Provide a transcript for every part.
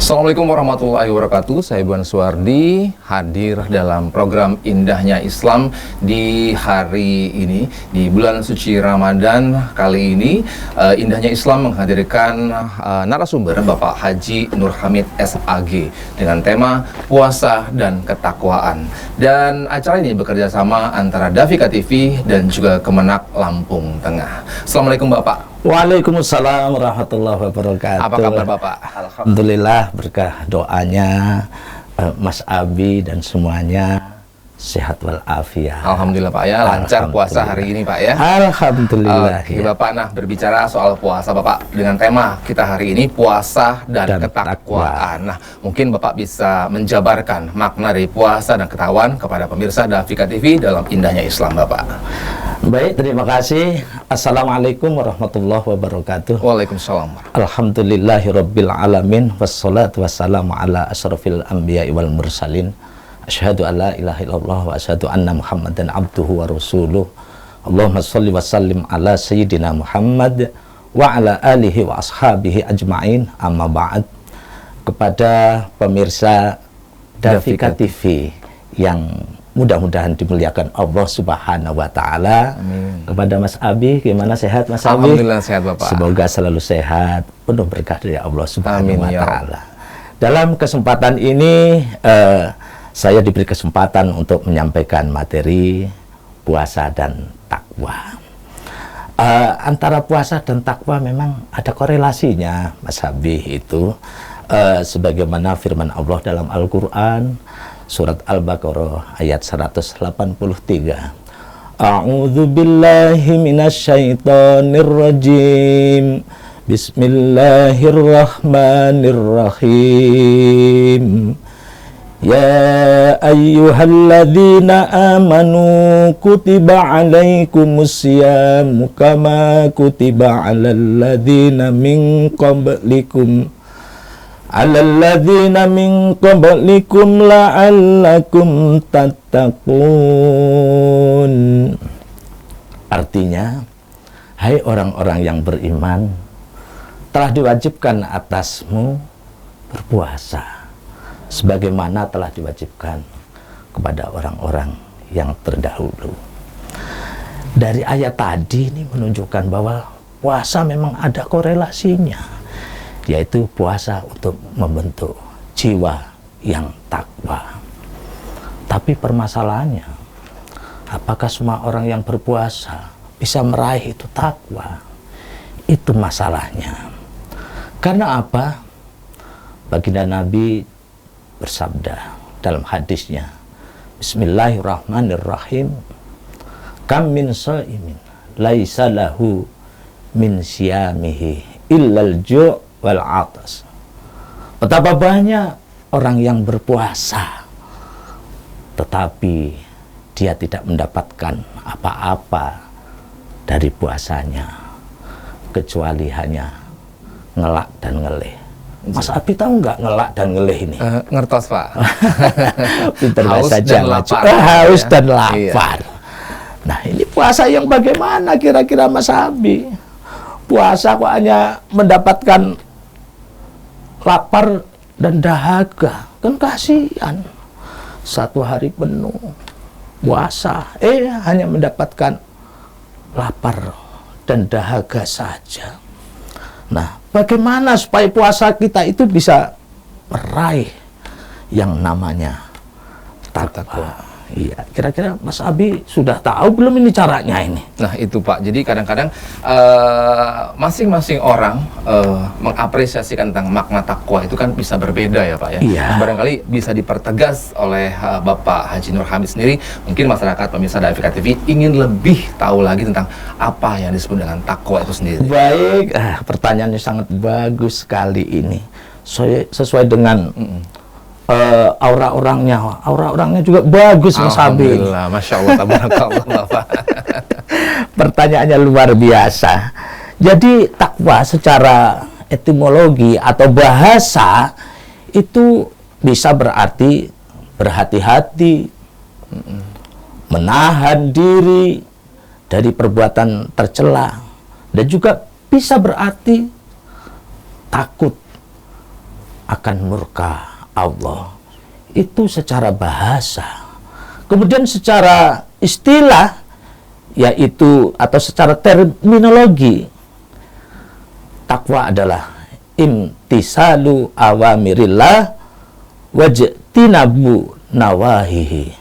Assalamualaikum warahmatullahi wabarakatuh. Saya Ibu Suwardi hadir dalam program Indahnya Islam di hari ini di bulan suci Ramadan. Kali ini Indahnya Islam menghadirkan narasumber Bapak Haji Nur Hamid SAG dengan tema puasa dan ketakwaan. Dan acara ini bekerja sama antara Davika TV dan juga Kemenak Lampung Tengah. Assalamualaikum Bapak. Waalaikumsalam warahmatullahi wabarakatuh. Apa kabar Bapak? Alhamdulillah berkah doanya Mas Abi dan semuanya sehat walafiat. Alhamdulillah Pak ya, lancar puasa hari ini Pak ya. Alhamdulillah. Oke, Bapak, nah berbicara soal puasa Bapak dengan tema kita hari ini puasa dan ketakwaan. Nah, mungkin Bapak bisa menjabarkan makna dari puasa dan ketakwaan kepada pemirsa Davika TV dalam Indahnya Islam Bapak. Baik, terima kasih. Assalamualaikum warahmatullahi wabarakatuh. Waalaikumsalam. Alhamdulillahirabbil alamin wassalatu wassalamu ala asyrafil anbiya'i wal mursalin. Asyhadu an la ilaha illallah wa asyhadu anna Muhammadan abduhu wa rasuluh. Allahumma shalli wa sallim ala sayyidina Muhammad wa ala alihi wa ashabihi ajma'in. Amma ba'd. Kepada pemirsa Davika TV yang mudah-mudahan dimuliakan Allah Subhanahu wa taala. Amin. Kepada Mas Abi, gimana sehat Mas Abi? Alhamdulillah sehat Bapak. Semoga selalu sehat, penuh berkah dari Allah Subhanahu wa ya taala. Dalam kesempatan ini saya diberi kesempatan untuk menyampaikan materi puasa dan takwa. Antara puasa dan takwa memang ada korelasinya, Mas Habib itu. Sebagaimana firman Allah dalam Al-Quran, surat Al-Baqarah ayat 183. A'udzu billahi minasyaitonir rajim. Bismillahirrahmanirrahim. Ya ayyuhalladzina amanu kutiba alaikumusyamu kama kutiba alal ladzina min qablikum la'allakum tattaqun. Artinya, hai orang-orang yang beriman, telah diwajibkan atasmu berpuasa sebagaimana telah diwajibkan kepada orang-orang yang terdahulu. Dari ayat tadi ini menunjukkan bahwa puasa memang ada korelasinya, yaitu puasa untuk membentuk jiwa yang takwa. Tapi permasalahannya, apakah semua orang yang berpuasa bisa meraih itu takwa? Itu masalahnya. Karena apa? Baginda Nabi bersabda dalam hadisnya, Bismillahirrahmanirrahim, kam min shaimin laisa lahu min siyamihi illal ju' wal 'atas. Betapa banyak orang yang berpuasa tetapi dia tidak mendapatkan apa-apa dari puasanya kecuali hanya ngelak dan ngelih. Mas Abi tahu nggak ngelak dan ngelih ini? Ngertos Pak. Pinter bahasa Jawa. Haus dan lapar. Iya. Nah, ini puasa yang bagaimana kira-kira Mas Abi? Puasa kok hanya mendapatkan lapar dan dahaga, kan kasihan. Satu hari penuh puasa, hanya mendapatkan lapar dan dahaga saja. Nah, bagaimana supaya puasa kita itu bisa meraih yang namanya takwa? Iya, kira-kira Mas Abi sudah tahu belum ini caranya ini? Nah itu Pak, jadi kadang-kadang masing-masing orang mengapresiasikan tentang makna takwa itu kan bisa berbeda ya Pak ya. Iya. Nah, barangkali bisa dipertegas oleh Bapak Haji Nur Hamid sendiri. Mungkin masyarakat pemirsa Davika TV ingin lebih tahu lagi tentang apa yang disebut dengan takwa itu sendiri. Baik, pertanyaannya sangat bagus sekali ini. Sesuai dengan aura orangnya juga bagus Mas Abi. Alhamdulillah, Masya Allah, tabarakallah Bapak. Pertanyaannya luar biasa. Jadi takwa secara etimologi atau bahasa itu bisa berarti berhati-hati, menahan diri dari perbuatan tercela, dan juga bisa berarti takut akan murka Allah. Itu secara bahasa. Kemudian secara istilah, yaitu atau secara terminologi, takwa adalah imtisalu awamirillah wajtinabu nawahihi.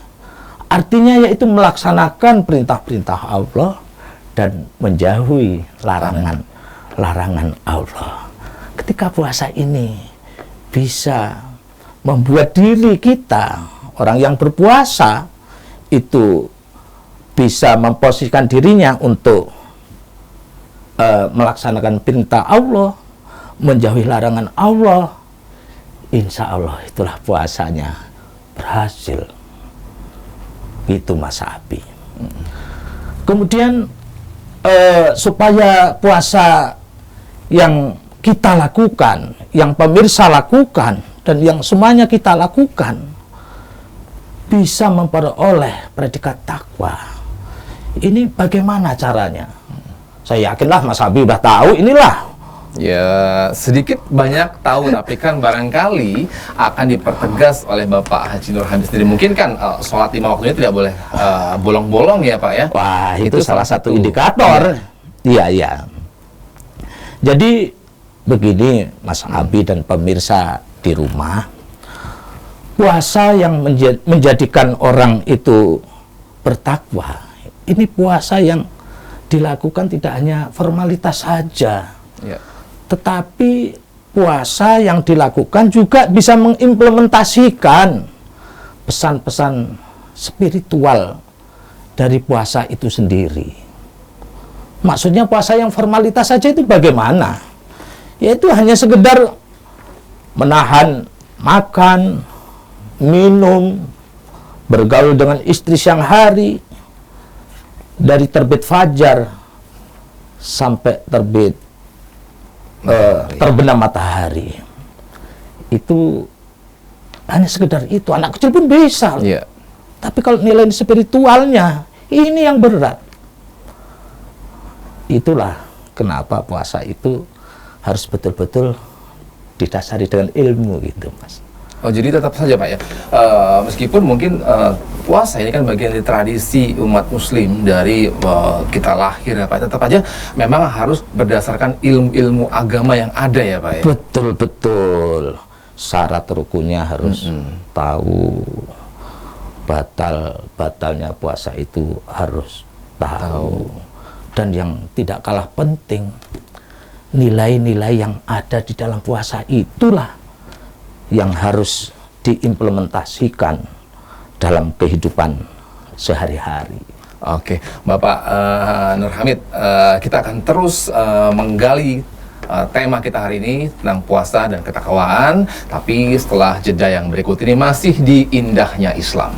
Artinya yaitu melaksanakan perintah-perintah Allah dan menjauhi larangan Allah. Ketika puasa ini bisa membuat diri kita, orang yang berpuasa itu bisa memposisikan dirinya untuk melaksanakan perintah Allah, menjauhi larangan Allah, insya Allah itulah puasanya berhasil. Itu Mas Abi. Kemudian supaya puasa yang kita lakukan, yang pemirsa lakukan, dan yang semuanya kita lakukan bisa memperoleh predikat takwa. Ini bagaimana caranya? Saya yakinlah Mas Abi udah tahu inilah. Ya, sedikit banyak tahu, tapi kan barangkali akan dipertegas oleh Bapak Haji Nur Hamid sendiri. Mungkin kan sholat 5 waktunya tidak boleh bolong-bolong ya Pak ya? Wah, itu salah satu indikator. Iya, iya. Jadi begini Mas Abi dan pemirsa di rumah, puasa yang menjadikan orang itu bertakwa, ini puasa yang dilakukan tidak hanya formalitas saja. Ya. Tetapi puasa yang dilakukan juga bisa mengimplementasikan pesan-pesan spiritual dari puasa itu sendiri. Maksudnya puasa yang formalitas saja itu bagaimana? Yaitu hanya sekedar menahan makan, minum, bergaul dengan istri siang hari, dari terbit fajar sampai terbit terbenam matahari. Itu hanya sekedar itu. Anak kecil pun bisa. Yeah. Tapi kalau nilai spiritualnya, ini yang berat. Itulah kenapa puasa itu harus betul-betul didasari dengan ilmu gitu, Mas. Oh, jadi tetap saja Pak ya, meskipun mungkin puasa ini kan bagian dari tradisi umat muslim dari kita lahir ya Pak, tetap aja memang harus berdasarkan ilmu-ilmu agama yang ada ya Pak ya? Betul-betul, syarat rukunnya harus tahu, batalnya puasa itu harus tahu. Dan yang tidak kalah penting, nilai-nilai yang ada di dalam puasa itulah yang harus diimplementasikan dalam kehidupan sehari-hari. Oke, Bapak Nur Hamid, kita akan terus menggali tema kita hari ini tentang puasa dan ketakwaan, tapi setelah jeda yang berikut ini masih di Indahnya Islam.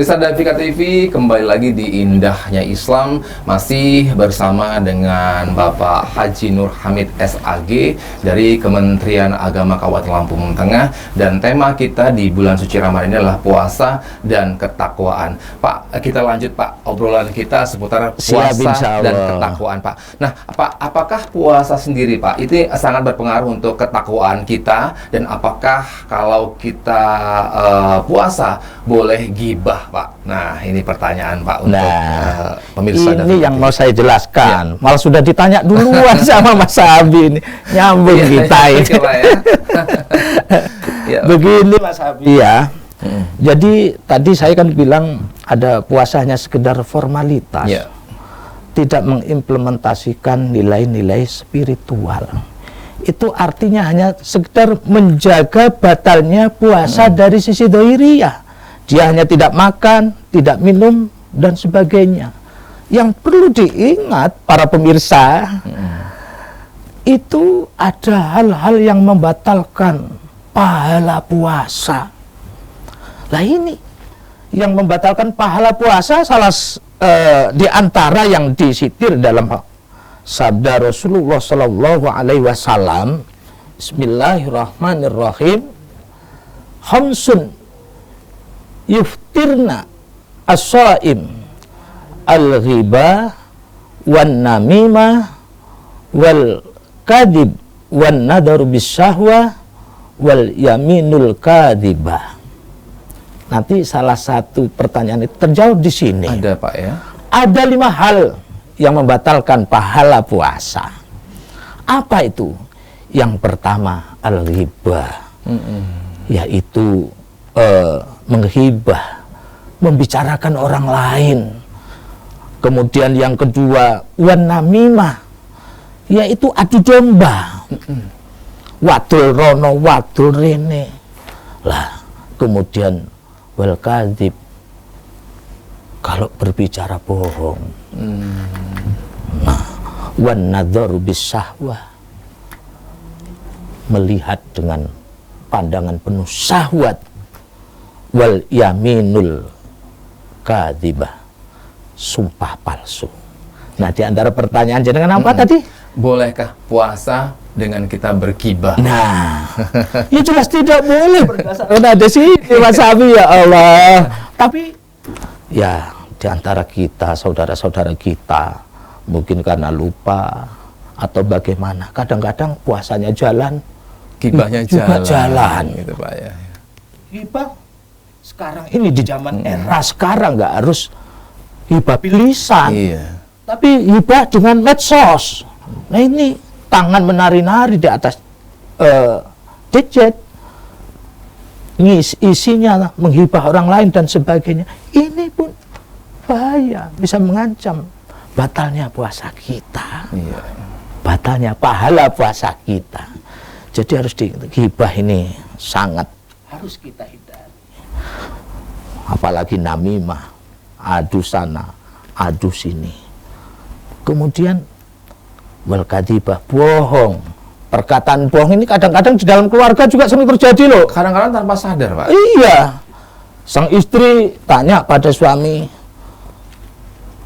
Pemirsa Davika TV, kembali lagi di Indahnya Islam, masih bersama dengan Bapak Haji Nur Hamid SAG dari Kementerian Agama Kabupaten Lampung Tengah, dan tema kita di bulan suci Ramadan ini adalah puasa dan ketakwaan. Pak, kita lanjut Pak obrolan kita seputar puasa dan ketakwaan Pak. Nah, Pak, apakah puasa sendiri Pak itu sangat berpengaruh untuk ketakwaan kita, dan apakah kalau kita puasa boleh gibah Pak? Nah, ini pertanyaan Pak untuk pemirsa. Ini yang mau saya jelaskan. Malah sudah ditanya duluan sama Mas Abi ini. Nyambung kita ini. Begini Mas Abi ya. Jadi tadi saya kan bilang ada puasanya sekedar formalitas. Tidak mengimplementasikan nilai-nilai spiritual. Itu artinya hanya sekedar menjaga batalnya puasa dari sisi dohiriyah. Dia hanya tidak makan, tidak minum, dan sebagainya. Yang perlu diingat para pemirsa, itu ada hal-hal yang membatalkan pahala puasa. Nah ini, yang membatalkan pahala puasa salah di antara yang disitir dalam sabda Rasulullah Sallallahu Alaihi Wasallam, Bismillahirrahmanirrahim, Khamsun yuftirna as-shaim al-ghiba wan namimah wal kadib wan nadaru bisyahwa wal yaminul kadibah. Nanti salah satu pertanyaan itu terjawab di sini. Ada Pak ya? Ada 5 hal yang membatalkan pahala puasa. Apa itu? Yang pertama al-ghibah, yaitu menghibah, membicarakan orang lain. Kemudian yang kedua wan namimah, yaitu adu domba, wadul rono wadul rene lah. Kemudian wal kadhib, kalau berbicara bohong. Nah, wan nadharu bisyahwah, melihat dengan pandangan penuh syahwat. Wal yaminul kadhibah, sumpah palsu. Nah, di antara pertanyaan jenengan apa tadi? Bolehkah puasa dengan kita bergibah? Nah, ya jelas tidak boleh berdasarkan ada sih Mas Abi, ya Allah. Tapi ya di antara kita, saudara-saudara kita, mungkin karena lupa atau bagaimana, kadang-kadang puasanya jalan, gibahnya juga jalan. Gitu Pak ya. Gibah sekarang ini di zaman era sekarang nggak harus hibah lisan, tapi hibah dengan medsos. Nah ini tangan menari-nari di atas gadget, isinya menghibah orang lain dan sebagainya. Ini pun bahaya, bisa mengancam batalnya puasa kita, batalnya pahala puasa kita. Jadi harus hibah ini sangat harus kita hindari. Apalagi namimah, adu sana, adu sini. Kemudian wal kadhibah, bohong. Perkataan bohong ini kadang-kadang di dalam keluarga juga sering terjadi loh. Kadang-kadang tanpa sadar Pak. Iya. Sang istri tanya pada suami,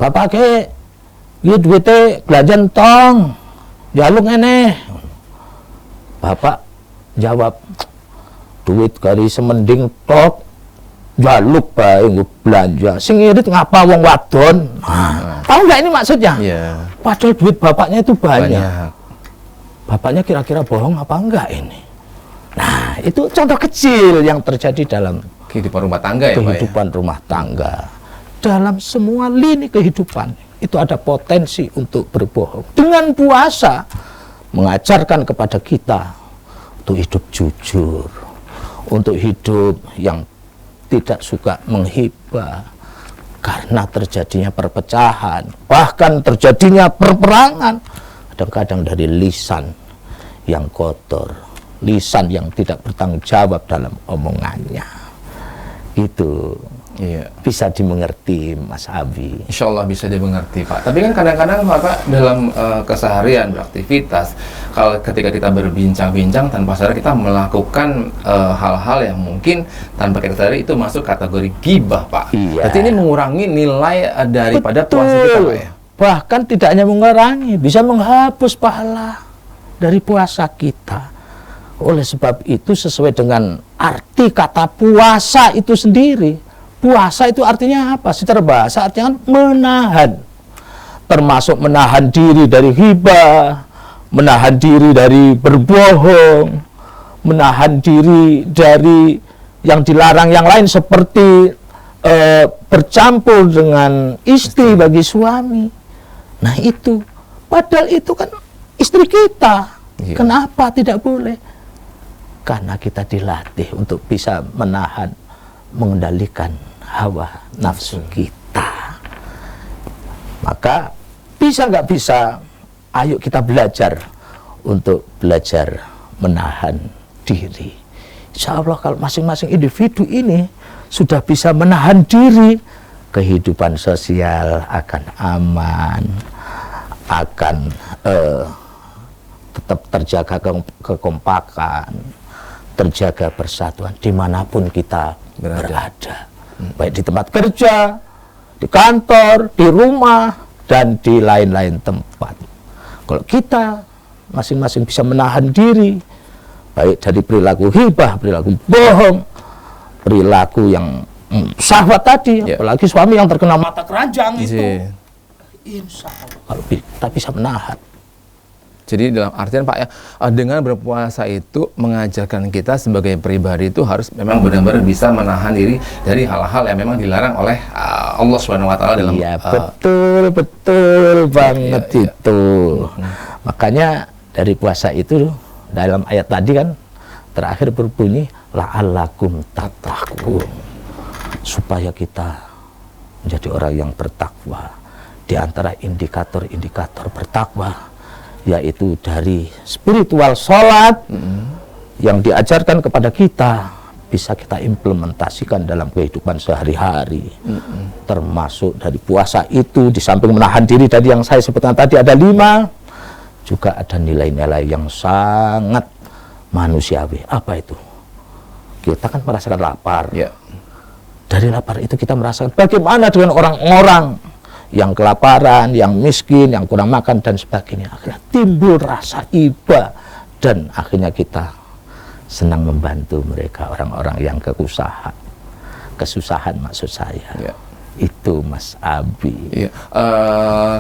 "Bapak ke ieu duite belajar tong, jaluk eneh." Bapak jawab, "Duit kari semending tok, jaluk bae nggo belanja. Sing irit ngapa wong wadon?" Tahu nggak ini maksudnya? Padahal duit bapaknya itu banyak. Bapaknya kira-kira bohong apa enggak ini? Nah, itu contoh kecil yang terjadi dalam kehidupan rumah tangga ya Pak ya? Kehidupan rumah tangga. Dalam semua lini kehidupan itu ada potensi untuk berbohong. Dengan puasa mengajarkan kepada kita untuk hidup jujur, untuk hidup yang tidak suka menghibah, karena terjadinya perpecahan, bahkan terjadinya perperangan kadang-kadang dari lisan yang kotor, lisan yang tidak bertanggung jawab dalam omongannya. Itu Iya. bisa dimengerti, Mas Abi. Insya Allah bisa dimengerti, Pak. Tapi kan kadang-kadang Pak dalam keseharian beraktivitas, kalau ketika kita berbincang-bincang tanpa sadar kita melakukan hal-hal yang mungkin tanpa kita sadari itu masuk kategori gibah, Pak. Iya. Berarti ini mengurangi nilai daripada puasa kita, Pak ya. Bahkan tidak hanya mengurangi, bisa menghapus pahala dari puasa kita. Oleh sebab itu sesuai dengan arti kata puasa itu sendiri. Puasa itu artinya apa? Secara bahasa artinya kan menahan. Termasuk menahan diri dari ghibah, menahan diri dari berbohong, menahan diri dari yang dilarang yang lain seperti bercampur dengan istri bagi suami. Nah itu, padahal itu kan istri kita. Iya. Kenapa tidak boleh? Karena kita dilatih untuk bisa menahan, mengendalikan hawa nafsu kita. Maka bisa nggak bisa, ayo kita belajar untuk belajar menahan diri. Insya Allah kalau masing-masing individu ini sudah bisa menahan diri, kehidupan sosial akan aman, akan tetap terjaga kekompakan, terjaga persatuan dimanapun kita berada. Baik di tempat kerja, di kantor, di rumah, dan di lain-lain tempat. Kalau kita masing-masing bisa menahan diri, baik dari perilaku ghibah, perilaku bohong, perilaku yang syahwat tadi, apalagi suami yang terkena mata keranjang itu, insya Allah kalau kita bisa menahan. Jadi dalam artian Pak ya, dengan berpuasa itu mengajarkan kita sebagai pribadi itu harus memang benar-benar bisa menahan diri dari hal-hal yang memang dilarang oleh Allah Subhanahu wa taala dalam betul banget itu. Makanya dari puasa itu dalam ayat tadi kan terakhir berbunyi la'allakum tattaqun, supaya kita menjadi orang yang bertakwa. Di antara indikator-indikator bertakwa yaitu dari spiritual sholat yang diajarkan kepada kita bisa kita implementasikan dalam kehidupan sehari-hari. Termasuk dari puasa itu, di samping menahan diri tadi yang saya sebutkan tadi ada 5, juga ada nilai-nilai yang sangat manusiawi. Apa itu? Kita kan merasakan lapar. Dari lapar itu kita merasakan bagaimana dengan orang-orang yang kelaparan, yang miskin, yang kurang makan dan sebagainya. Akhirnya timbul rasa iba dan akhirnya kita senang membantu mereka, orang-orang yang kesusahan maksud saya. Itu Mas Abi.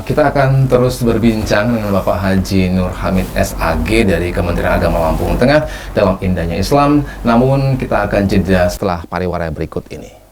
Kita akan terus berbincang dengan Bapak Haji Nur Hamid SAG dari Kementerian Agama Lampung Tengah dalam Indahnya Islam. Namun kita akan jeda setelah pariwara berikut ini.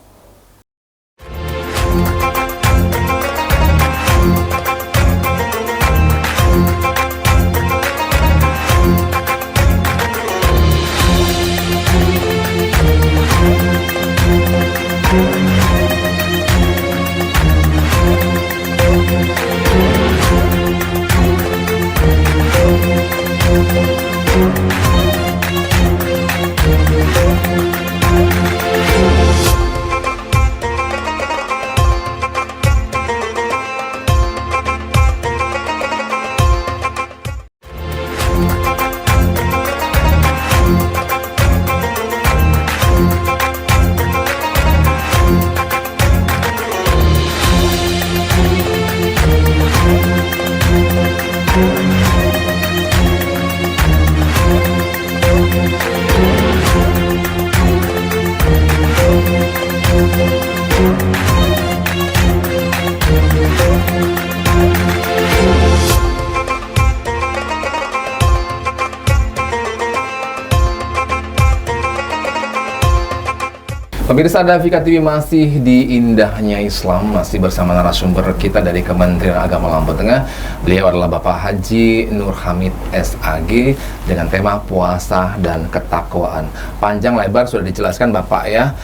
Pemirsa Davika TV masih di Indahnya Islam, masih bersama narasumber kita dari Kementerian Agama Lampung Tengah. Beliau adalah Bapak Haji Nur Hamid SAG dengan tema puasa dan ketakwaan. Panjang lebar sudah dijelaskan Bapak ya,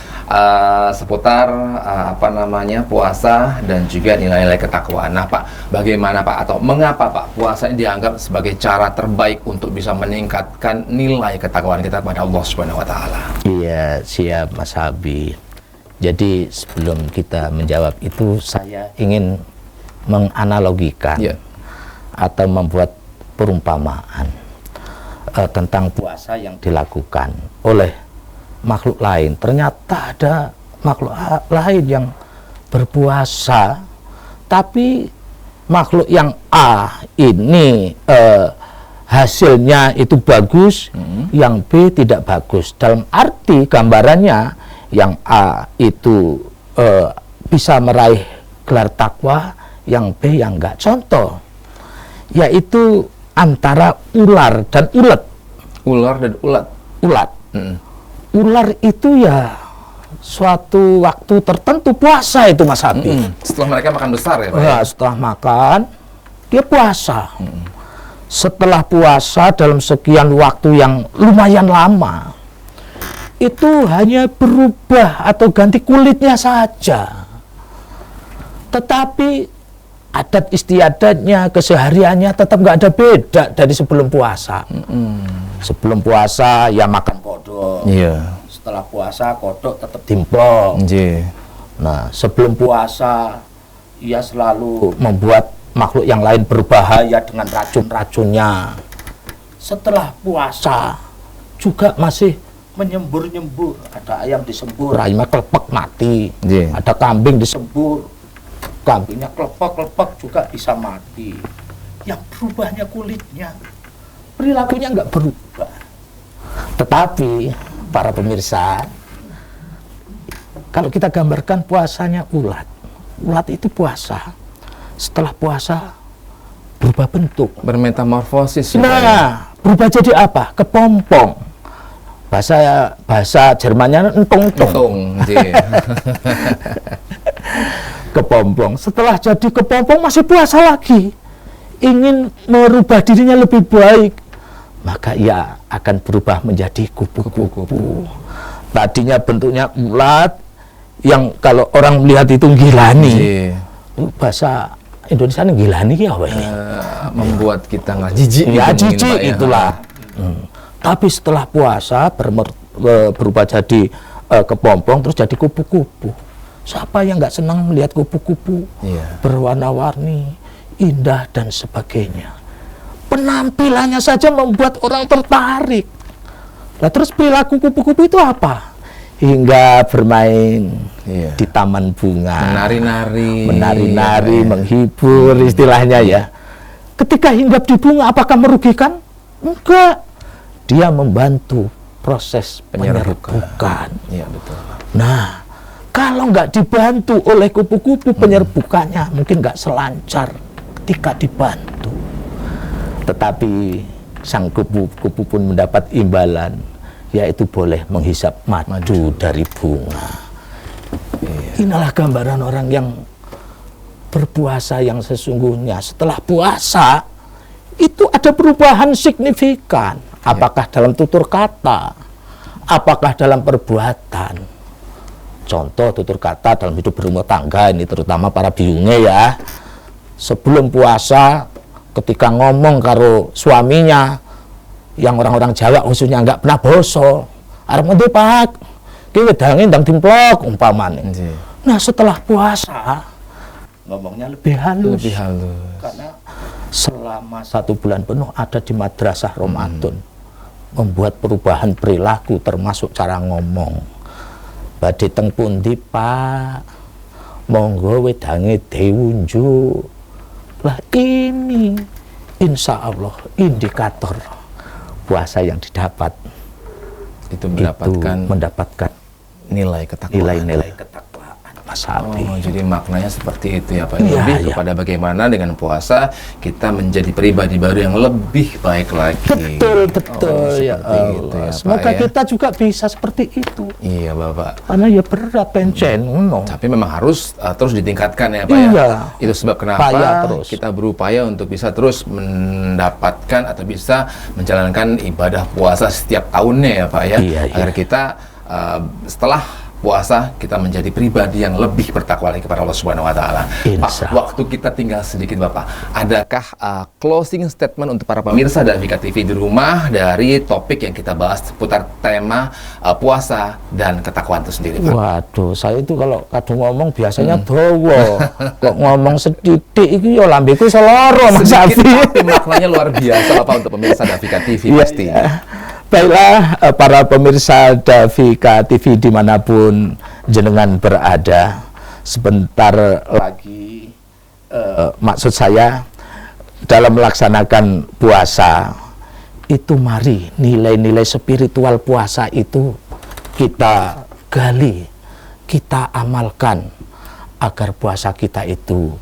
seputar puasa dan juga nilai-nilai ketakwaan. Nah Pak, bagaimana Pak atau mengapa Pak puasa ini dianggap sebagai cara terbaik untuk bisa meningkatkan nilai ketakwaan kita kepada Allah Subhanahu wa taala? Iya, siap Mas Habi. Jadi sebelum kita menjawab itu, saya ingin menganalogikan atau membuat perumpamaan tentang puasa yang dilakukan oleh makhluk lain. Ternyata ada makhluk lain yang berpuasa, tapi makhluk yang A ini hasilnya itu bagus, yang B tidak bagus. Dalam arti gambarannya, yang A itu bisa meraih gelar takwa, yang B yang enggak. Contoh, yaitu antara ular dan ulet. Ular dan ulat. Ulat. Ular itu ya suatu waktu tertentu puasa itu, Mas Habib. Setelah mereka makan besar ya Pak? Ya, setelah makan dia puasa. Setelah puasa dalam sekian waktu yang lumayan lama, itu hanya berubah atau ganti kulitnya saja. Tetapi adat istiadatnya, kesehariannya tetap nggak ada beda dari sebelum puasa. Sebelum puasa ya makan kodok. Setelah puasa kodok tetap dimplong. Nah, sebelum puasa ia selalu membuat makhluk yang lain berbahaya dengan racun-racunnya. Setelah puasa juga masih menyembur-nyembur. Ada ayam disembur, ayamnya kelepek mati. Ada kambing disembur, kambingnya kelepek-kelepek juga bisa mati. Yang berubahnya kulitnya, perilakunya nggak berubah. Tetapi para pemirsa, kalau kita gambarkan puasanya ulat, ulat itu puasa. Setelah puasa berubah bentuk, bermetamorfosis. Nah, berubah jadi apa? Kepompong. Bahasa Jermannya entong-tong. Kepompong. Setelah jadi kepompong masih puasa lagi, ingin merubah dirinya lebih baik, maka ia akan berubah menjadi kupu-kupu. Tadinya bentuknya ulat, yang kalau orang melihat itu gilani. Bahasa Indonesia ini gilani ya apa ini? Membuat kita nggak jijik. Ya jijik itulah. Tapi setelah puasa berubah jadi kepompong, terus jadi kupu-kupu. Siapa yang nggak senang melihat kupu-kupu berwarna-warni, indah dan sebagainya? Penampilannya saja membuat orang tertarik. Nah, terus perilaku kupu-kupu itu apa? Hingga bermain di taman bunga, menari-nari, menghibur istilahnya ya. Ketika hinggap di bunga, apakah merugikan? Enggak. Dia membantu proses penyerbukan. Nah, kalau nggak dibantu oleh kupu-kupu, penyerbukannya mungkin nggak selancar ketika dibantu. Tetapi sang kupu-kupu pun mendapat imbalan, yaitu boleh menghisap madu dari bunga. Inilah gambaran orang yang berpuasa yang sesungguhnya. Setelah puasa, itu ada perubahan signifikan. Apakah dalam tutur kata, apakah dalam perbuatan. Contoh tutur kata dalam hidup berumah tangga, ini terutama para biunge ya. Sebelum puasa, ketika ngomong karo suaminya, yang orang-orang Jawa khususnya nggak pernah boso, arep ngendi Pak, ki wedange ndang dimplok umpamane. Nah, setelah puasa ngomongnya lebih halus. Karena selama 1 bulan penuh ada di madrasah Ramadan, membuat perubahan perilaku termasuk cara ngomong. Badhe teng pundi Pak, monggo wedange diunjuk. Lah ini insya Allah indikator puasa yang didapat itu mendapatkan nilai ketakwaan, Mas Habib. Jadi maknanya seperti itu ya Pak. Lebih kepada bagaimana dengan puasa kita menjadi pribadi baru yang lebih baik lagi. Betul ya Allah. Semoga kita juga bisa seperti itu. Iya Bapak. Karena ya berat pencen. Tapi memang harus terus ditingkatkan ya Pak ya. Itu sebab kenapa kita berupaya untuk bisa terus mendapatkan atau bisa menjalankan ibadah puasa setiap tahunnya ya Pak ya. Agar kita setelah puasa kita menjadi pribadi yang lebih bertakwa lagi kepada Allah Subhanahu wa taala. Pak, waktu kita tinggal sedikit Bapak. Adakah closing statement untuk para pemirsa dan Vika TV di rumah dari topik yang kita bahas seputar tema puasa dan ketakwaan itu sendiri, Pak? Waduh, saya itu kalau kadang ngomong biasanya dawa. Kok ngomong sedikit iki ya lambeku seloro Mas Afi. Tapi maknanya luar biasa Bapak untuk pemirsa dan Vika TV pasti. Baiklah, para pemirsa Davika TV dimanapun jenengan berada, sebentar lagi maksud saya dalam melaksanakan puasa itu, mari nilai-nilai spiritual puasa itu kita gali, kita amalkan agar puasa kita itu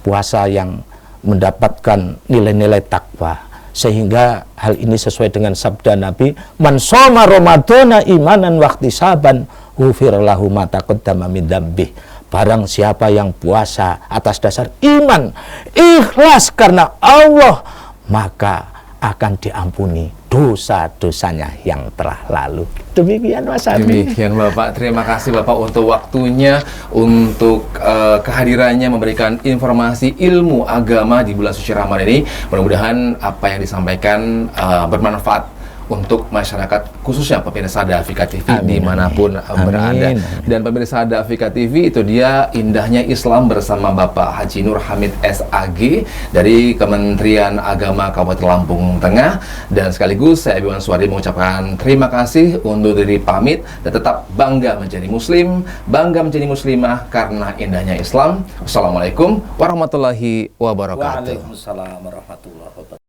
puasa yang mendapatkan nilai-nilai takwa. Sehingga hal ini sesuai dengan sabda Nabi, man shoma ramadhana imanan wa ihtisaban ghufira lahu ma taqaddama min dzambih. Barang siapa yang puasa atas dasar iman, ikhlas karena Allah, maka akan diampuni dosa-dosanya yang telah lalu. Demikian Mas Abi. Demikian Bapak, terima kasih Bapak untuk waktunya, untuk kehadirannya memberikan informasi ilmu agama di bulan suci Ramadan ini. Mudah-mudahan apa yang disampaikan bermanfaat untuk masyarakat, khususnya pemirsa Davika TV dimanapun berada. Dan pemirsa Davika TV, itu dia indahnya Islam bersama Bapak Haji Nur Hamid SAG dari Kementerian Agama Kabupaten Lampung Tengah. Dan sekaligus saya Iwan Suwardi mengucapkan terima kasih, undur diri pamit, dan tetap bangga menjadi muslim, bangga menjadi muslimah karena indahnya Islam. Wassalamualaikum warahmatullahi wabarakatuh. Waalaikumsalam warahmatullahi wabarakatuh.